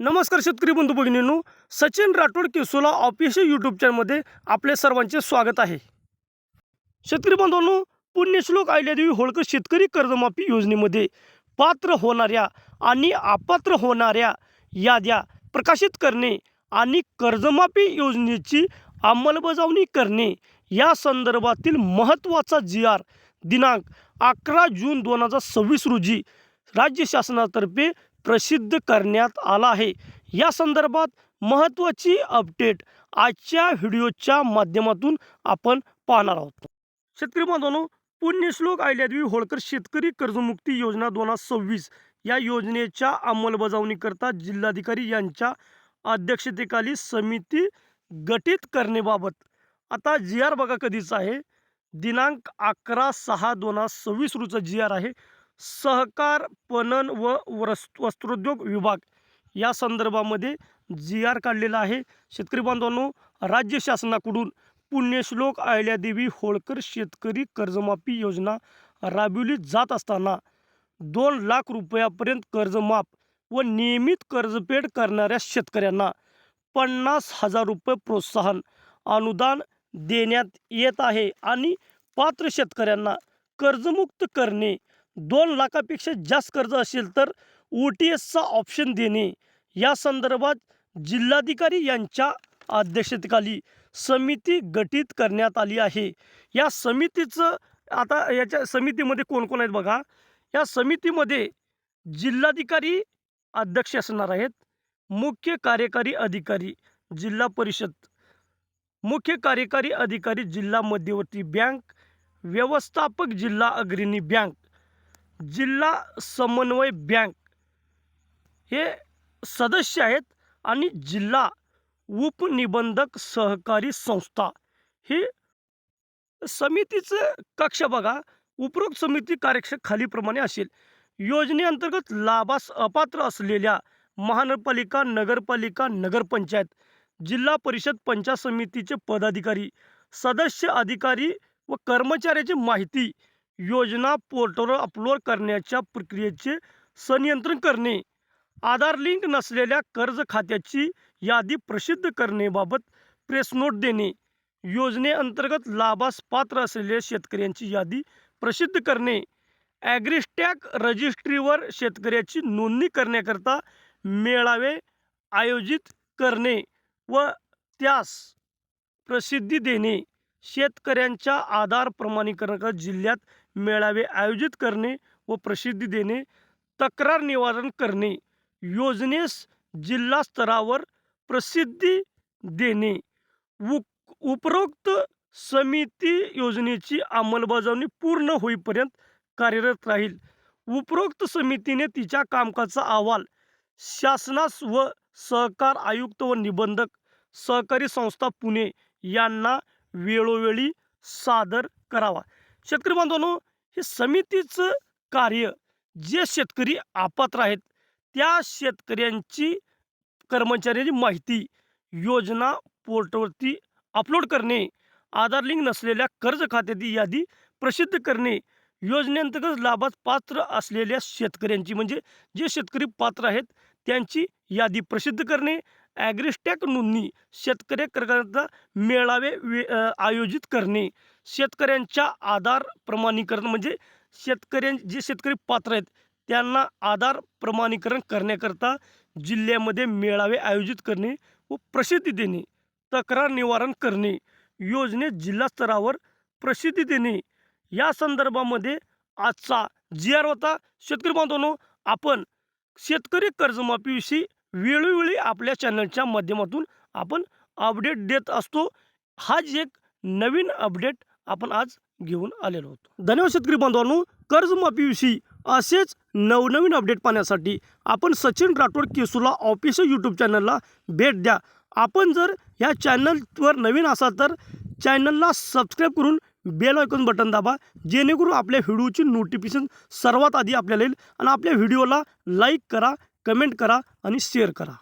नमस्कार शेतकरी बंधू भगिनींनो, सचिन राठोड केसोला ऑफिशियल यूट्यूब चॅनलमध्ये आपले सर्वांचे स्वागत आहे। शेतकरी बंधूंनो, पुण्यश्लोक अहिल्यादेवी होळकर शेतकरी कर्जमाफी योजनेमध्ये पात्र होणाऱ्या आणि अपात्र होणाऱ्या याद्या प्रकाशित करणे आणि कर्जमाफी योजनेची अंमलबजावणी करणे या संदर्भातील महत्त्वाचा जी.आर. दिनांक 11 जून 2026 रोजी राज्य शासनातर्फे प्रसिद्ध करण्यात आला आहे। या संदर्भात महत्त्वाची अपडेट आजच्या व्हिडिओच्या माध्यमातून आपण पाहणार आहोत। शेतकरी बांधवांनो, पुण्यश्लोक अहिल्यादेवी होळकर शेतकरी कर्जमुक्ती योजना 2026 या योजनेच्या अंमलबजावणीकरता जिल्हाधिकारी यांच्या अध्यक्षतेखाली समिती गठीत करण्याबाबत आता जी.आर. बघा कधीचा आहे, दिनांक 11/6/2026 रोजीचा जी.आर. आहे। सहकार पणन व वस्त्रोद्योग विभाग या संदर्भामध्ये जी.आर. काढलेला आहे। शेतकरी बांधवांनो, राज्य शासनाकडून पुण्यश्लोक अहिल्यादेवी होळकर शेतकरी कर्जमाफी योजना राबविली जात असताना 2 लाख रुपयापर्यंत कर्जमाफ व नियमित कर्जफेड करणाऱ्या शेतकऱ्यांना 50,000 रुपये प्रोत्साहन अनुदान देण्यात येत आहे आणि पात्र शेतकऱ्यांना कर्जमुक्त करणे, 2 लाखापेक्षा जास्त कर्ज असेल तर OTSचा ऑप्शन देणे या संदर्भात जिल्हाधिकारी यांच्या अध्यक्षतेखाली समिती गठीत करण्यात आली आहे। या समितीचं आता याच्या समितीमध्ये कोण कोण आहेत बघा। या समितीमध्ये जिल्हाधिकारी अध्यक्ष असणार आहेत, मुख्य कार्यकारी अधिकारी जिल्हा परिषद, मुख्य कार्यकारी अधिकारी जिल्हा मध्यवर्ती बँक, व्यवस्थापक जिल्हा अग्रणी बँक, जिल्हा समन्वय बँक हे सदस्य आहेत आणि जिल्हा उपनिबंधक सहकारी संस्था हे समितीचं कक्ष बघा। उपरोक्त समिती कार्यक्षेत्र खालीप्रमाणे असेल। योजनेअंतर्गत लाभास अपात्र असलेल्या महानगरपालिका, नगरपालिका, नगरपंचायत, जिल्हा परिषद, पंचायत समितीचे पदाधिकारी, सदस्य, अधिकारी व कर्मचाऱ्याची माहिती योजना पोर्टलवर अपलोड करण्याच्या प्रक्रियेचे संनियंत्रण करणे, आधार लिंक नसलेल्या कर्ज खात्याची यादी प्रसिद्ध करण्याबाबत प्रेस नोट देणे, योजनेअंतर्गत लाभास पात्र असलेल्या शेतकऱ्यांची यादी प्रसिद्ध करणे, ॲग्रिस्टॅक रजिस्ट्रीवर शेतकऱ्याची नोंदणी करण्याकरता मेळावे आयोजित करणे व त्यास प्रसिद्धी देणे, शेतकऱ्यांच्या आधार प्रमाणीकरणाकरता जिल्ह्यात मेळावे आयोजित करणे व प्रसिद्धी देणे, तक्रार निवारण करणे, योजनेस जिल्हा स्तरावर प्रसिद्धी देणे। उपरोक्त समिती योजनेची अंमलबजावणी पूर्ण होईपर्यंत कार्यरत राहील। उपरोक्त समितीने तिच्या कामकाजाचा अहवाल शासनास व सहकार आयुक्त व निबंधक सहकारी संस्था पुणे यांना वेळोवेळी सादर करावा। शेतकरी बांधवांनो, हे समितीचं कार्य जे शेतकरी अपात्र आहेत त्या शेतकऱ्यांची कर्मचाऱ्यांची माहिती योजना पोर्टलवरती अपलोड करणे, आधार लिंक नसलेल्या कर्ज खात्याची यादी प्रसिद्ध करणे, योजनेअंतर्गत लाभास पात्र असलेल्या शेतकऱ्यांची म्हणजे जे शेतकरी पात्र आहेत त्यांची यादी प्रसिद्ध करणे, ॲग्रिस्टॅक नोंदणी, शेतकऱ्यांकरता मेळावे आयोजित करणे, शेतकऱ्यांच्या आधार प्रमाणीकरण म्हणजे जे शेतकरी पात्र आहेत त्यांना आधार प्रमाणीकरण करण्याकरता जिल्ह्यामध्ये मेळावे आयोजित करणे व प्रसिद्धी देणे, तक्रार निवारण करणे, योजनेत जिल्हा स्तरावर प्रसिद्धी देणे या संदर्भामध्ये आजचा जी.आर. होता। शेतकरी बांधवांनो, आपण शेतकरी कर्जमाफीविषयी वेळोवेळी आपल्या चॅनलच्या माध्यमातून आपण अपडेट देत असतो। हाच एक नवीन अपडेट आपण आज घेऊन आलेलो होतो। धन्यवाद शेतकरी बांधवांनो। कर्जमाफीविषयी असेच नवनवीन अपडेट पाहण्यासाठी आपण सचिन राठोड केसोला ऑफिशियल यूट्यूब चॅनलला भेट द्या। आपण जर या चॅनलवर नवीन असाल तर चॅनलला सबस्क्राईब करून बेल आयकॉन बटन दाबा, जेणेकरून आपल्या व्हिडिओची नोटिफिकेशन सर्वात आधी आपल्याला येईल आणि आपल्या व्हिडिओला लाईक करा, कमेंट करा आणि शेअर करा।